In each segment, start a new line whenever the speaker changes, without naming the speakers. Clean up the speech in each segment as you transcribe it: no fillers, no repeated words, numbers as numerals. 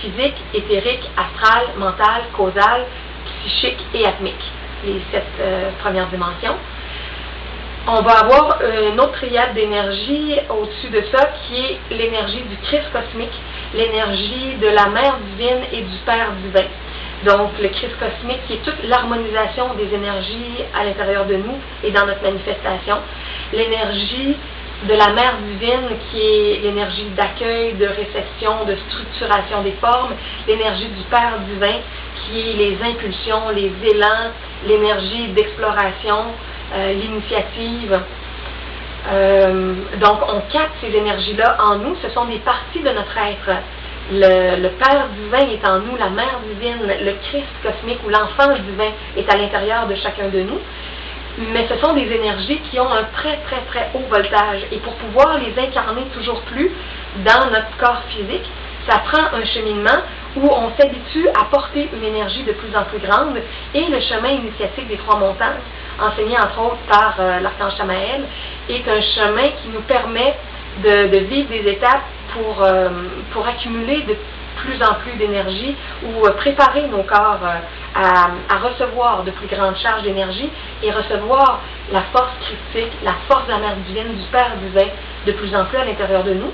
physique, éthérique, astrale, mentale, causale, psychique et atmique, les 7 premières dimensions. On va avoir une autre triade d'énergie au-dessus de ça qui est l'énergie du Christ cosmique, l'énergie de la Mère divine et du Père divin. Donc le Christ cosmique qui est toute l'harmonisation des énergies à l'intérieur de nous et dans notre manifestation. L'énergie de la Mère divine qui est l'énergie d'accueil, de réception, de structuration des formes. L'énergie du Père divin qui est les impulsions, les élans, l'énergie d'exploration, l'initiative. Donc on capte ces énergies-là en nous, ce sont des parties de notre être. Le Père divin est en nous, la Mère divine, le Christ cosmique ou l'enfant divin est à l'intérieur de chacun de nous. Mais ce sont des énergies qui ont un très très très haut voltage. Et pour pouvoir les incarner toujours plus dans notre corps physique, ça prend un cheminement où on s'habitue à porter une énergie de plus en plus grande. Et le chemin initiatique des 3 montagnes, enseigné entre autres par l'archange Samaël, est un chemin qui nous permet de vivre des étapes pour accumuler de plus en plus d'énergie ou préparer nos corps à recevoir de plus grandes charges d'énergie et recevoir la force critique, la force de la Mère divine, du Père divin de plus en plus à l'intérieur de nous.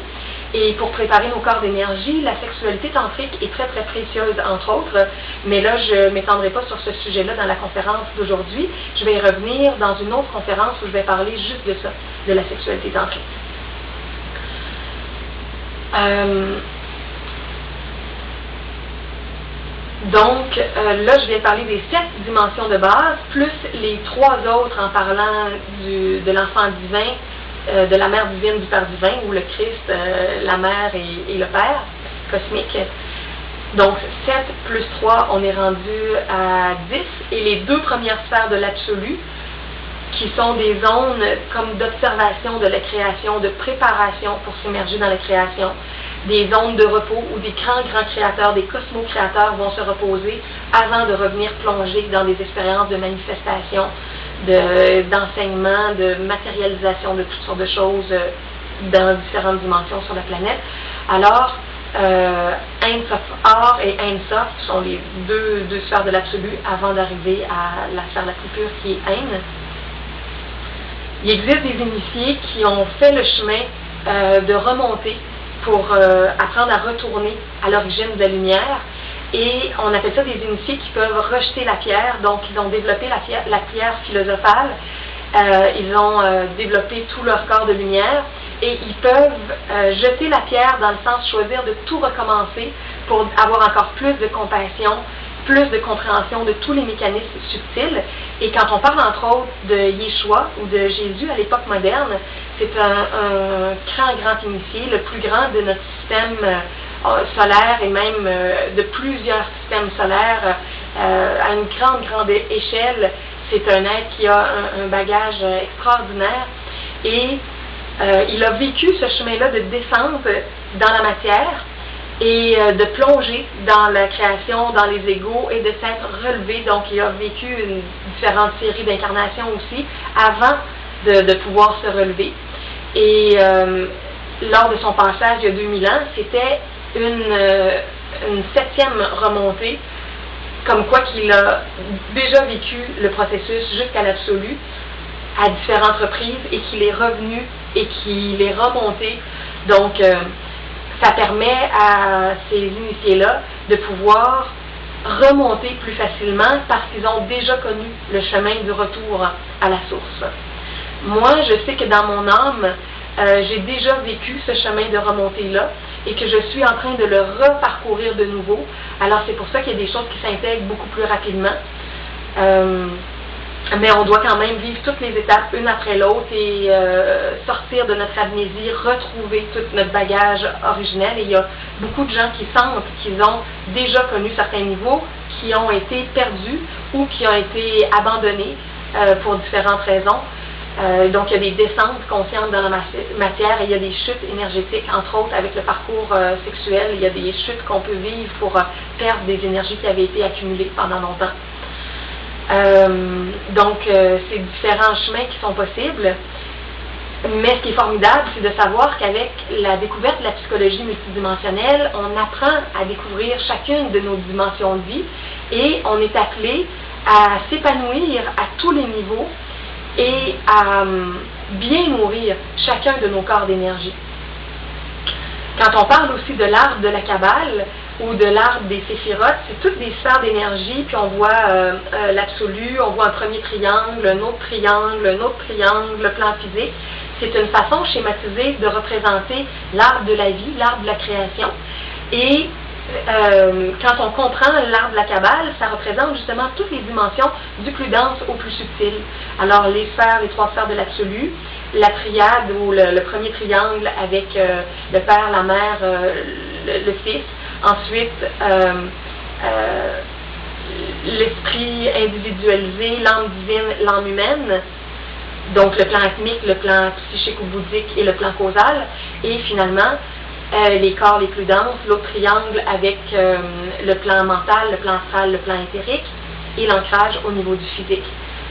Et pour préparer nos corps d'énergie, la sexualité tantrique est très très précieuse entre autres, mais là je ne m'étendrai pas sur ce sujet-là dans la conférence d'aujourd'hui. Je vais y revenir dans une autre conférence où je vais parler juste de ça, de la sexualité tantrique. Donc, là, je viens de parler des 7 dimensions de base, plus les 3 autres en parlant de l'enfant divin, de la Mère divine, du Père divin, ou le Christ, la Mère et le Père cosmique. Donc, 7 plus 3, on est rendu à 10, et les 2 premières sphères de l'absolu, qui sont des zones comme d'observation de la création, de préparation pour s'immerger dans la création, des zones de repos où des grands créateurs, des cosmo-créateurs vont se reposer avant de revenir plonger dans des expériences de manifestation, d'enseignement, de matérialisation de toutes sortes de choses dans différentes dimensions sur la planète. Alors, Ein Sof Or et Ein Sof sont les deux sphères de l'absolu avant d'arriver à la sphère la plus pure qui est Ein. Il existe des initiés qui ont fait le chemin de remonter pour apprendre à retourner à l'origine de la lumière. Et on appelle ça des initiés qui peuvent rejeter la pierre. Donc, ils ont développé la pierre philosophale. Ils ont développé tout leur corps de lumière. Et ils peuvent jeter la pierre dans le sens de choisir de tout recommencer pour avoir encore plus de compassion, plus de compréhension de tous les mécanismes subtils. Et quand on parle entre autres de Yeshua ou de Jésus à l'époque moderne, c'est un grand initié, le plus grand de notre système solaire et même de plusieurs systèmes solaires à une grande échelle. C'est un être qui a un bagage extraordinaire et il a vécu ce chemin-là de descente dans la matière et de plonger dans la création, dans les égaux et de s'être relevé. Donc, il a vécu une différente série d'incarnations aussi avant de pouvoir se relever. Et lors de son passage il y a 2000 ans, c'était une 7e remontée, comme quoi qu'il a déjà vécu le processus jusqu'à l'absolu à différentes reprises et qu'il est revenu et qu'il est remonté. Donc, ça permet à ces initiés-là de pouvoir remonter plus facilement parce qu'ils ont déjà connu le chemin du retour à la source. Moi, je sais que dans mon âme, j'ai déjà vécu ce chemin de remontée-là et que je suis en train de le reparcourir de nouveau. Alors, c'est pour ça qu'il y a des choses qui s'intègrent beaucoup plus rapidement. Mais on doit quand même vivre toutes les étapes une après l'autre et sortir de notre amnésie, retrouver tout notre bagage originel. Et il y a beaucoup de gens qui sentent qu'ils ont déjà connu certains niveaux, qui ont été perdus ou qui ont été abandonnés pour différentes raisons. Donc il y a des descentes conscientes dans la matière et il y a des chutes énergétiques, entre autres avec le parcours sexuel. Il y a des chutes qu'on peut vivre pour perdre des énergies qui avaient été accumulées pendant longtemps. Donc, c'est différents chemins qui sont possibles. Mais ce qui est formidable, c'est de savoir qu'avec la découverte de la psychologie multidimensionnelle, on apprend à découvrir chacune de nos dimensions de vie et on est appelé à s'épanouir à tous les niveaux et à bien nourrir chacun de nos corps d'énergie. Quand on parle aussi de l'arbre de la Kabbale ou de l'arbre des séphirotes, c'est toutes des sphères d'énergie, puis on voit l'absolu, on voit un premier triangle, un autre triangle, un autre triangle, le plan physique. C'est une façon schématisée de représenter l'arbre de la vie, l'arbre de la création. Et quand on comprend l'arbre de la Kabbale, ça représente justement toutes les dimensions du plus dense au plus subtil. Alors les sphères, les trois sphères de l'absolu, la triade ou le premier triangle avec le père, la mère, le fils. Ensuite, l'esprit individualisé, l'âme divine, l'âme humaine. Donc le plan atmique, le plan psychique ou bouddhique et le plan causal. Et finalement, les corps les plus denses, l'autre triangle avec le plan mental, le plan astral, le plan éthérique et l'ancrage au niveau du physique.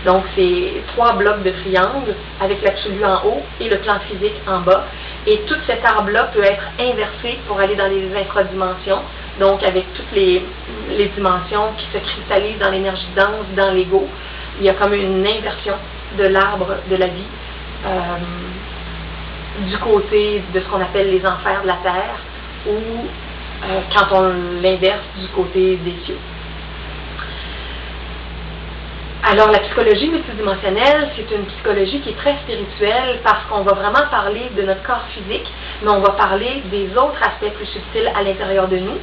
Donc c'est 3 blocs de triangle avec l'absolu en haut et le plan physique en bas. Et tout cet arbre-là peut être inversé pour aller dans les infradimensions, donc avec toutes les dimensions qui se cristallisent dans l'énergie dense, dans l'ego. Il y a comme une inversion de l'arbre de la vie du côté de ce qu'on appelle les enfers de la terre ou quand on l'inverse du côté des cieux. Alors la psychologie multidimensionnelle, c'est une psychologie qui est très spirituelle parce qu'on va vraiment parler de notre corps physique, mais on va parler des autres aspects plus subtils à l'intérieur de nous.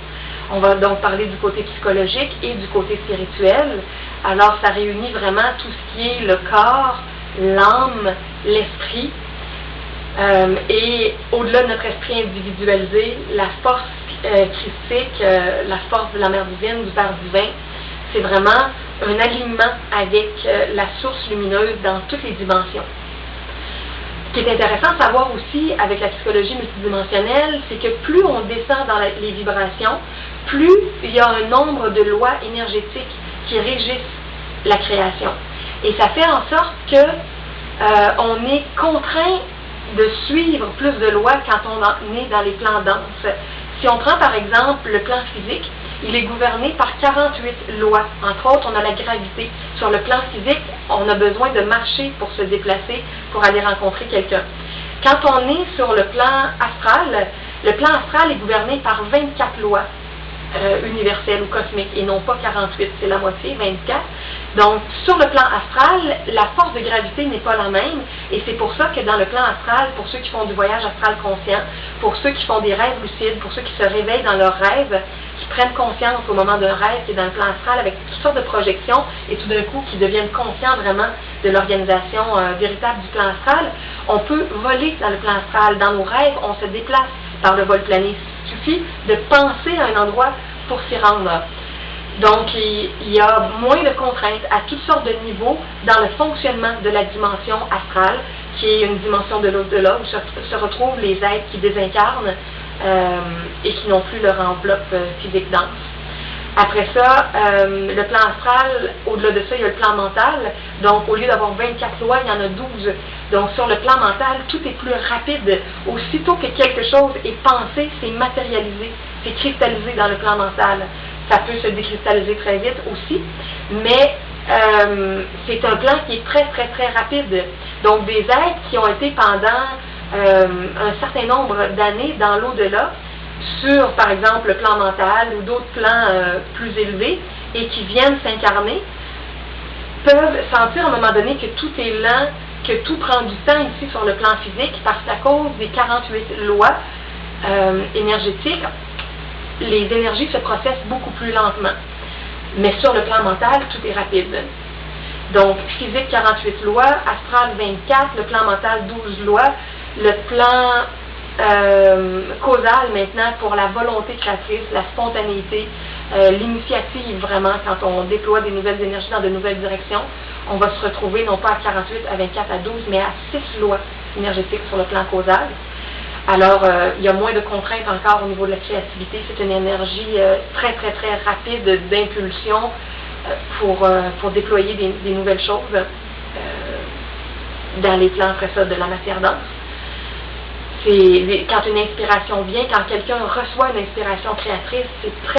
On va donc parler du côté psychologique et du côté spirituel. Alors ça réunit vraiment tout ce qui est le corps, l'âme, l'esprit, et au-delà de notre esprit individualisé, la force christique, la force de la mère divine, du Père divin, c'est vraiment un alignement avec la source lumineuse dans toutes les dimensions. Ce qui est intéressant de savoir aussi avec la psychologie multidimensionnelle, c'est que plus on descend dans les vibrations, plus il y a un nombre de lois énergétiques qui régissent la création. Et ça fait en sorte que on est contraint de suivre plus de lois quand on est dans les plans denses. Si on prend par exemple le plan physique, il est gouverné par 48 lois. Entre autres, on a la gravité. Sur le plan physique, on a besoin de marcher pour se déplacer, pour aller rencontrer quelqu'un. Quand on est sur le plan astral est gouverné par 24 lois universelles ou cosmiques, et non pas 48, c'est la moitié, 24. Donc, sur le plan astral, la force de gravité n'est pas la même, et c'est pour ça que dans le plan astral, pour ceux qui font du voyage astral conscient, pour ceux qui font des rêves lucides, pour ceux qui se réveillent dans leurs rêves, qui prennent conscience au moment d'un rêve qui est dans le plan astral avec toutes sortes de projections, et tout d'un coup qui deviennent conscients vraiment de l'organisation véritable du plan astral, on peut voler dans le plan astral. Dans nos rêves, on se déplace par le vol plané. Il suffit de penser à un endroit pour s'y rendre. Donc, il y a moins de contraintes à toutes sortes de niveaux dans le fonctionnement de la dimension astrale, qui est une dimension de l'au-delà, où se retrouvent les êtres qui désincarnent et qui n'ont plus leur enveloppe physique dense. Après ça, le plan astral, au-delà de ça, il y a le plan mental. Donc, au lieu d'avoir 24 lois, il y en a 12. Donc, sur le plan mental, tout est plus rapide. Aussitôt que quelque chose est pensé, c'est matérialisé, c'est cristallisé dans le plan mental. Ça peut se décristalliser très vite aussi, mais c'est un plan qui est très, très, très rapide. Donc, des êtres qui ont été pendant un certain nombre d'années dans l'au-delà, sur, par exemple, le plan mental ou d'autres plans plus élevés, et qui viennent s'incarner, peuvent sentir à un moment donné que tout est lent, que tout prend du temps ici sur le plan physique, parce qu'à cause des 48 lois énergétiques, les énergies se processent beaucoup plus lentement. Mais sur le plan mental, tout est rapide. Donc, physique 48 lois, astral 24, le plan mental 12 lois, le plan causal maintenant pour la volonté créatrice, la spontanéité, l'initiative vraiment quand on déploie des nouvelles énergies dans de nouvelles directions, on va se retrouver non pas à 48, à 24, à 12, mais à 6 lois énergétiques sur le plan causal. Alors, il y a moins de contraintes encore au niveau de la créativité. C'est une énergie très, très, très rapide d'impulsion pour déployer des nouvelles choses dans les plans après ça de la matière dense. Quand une inspiration vient, quand quelqu'un reçoit une inspiration créatrice, c'est très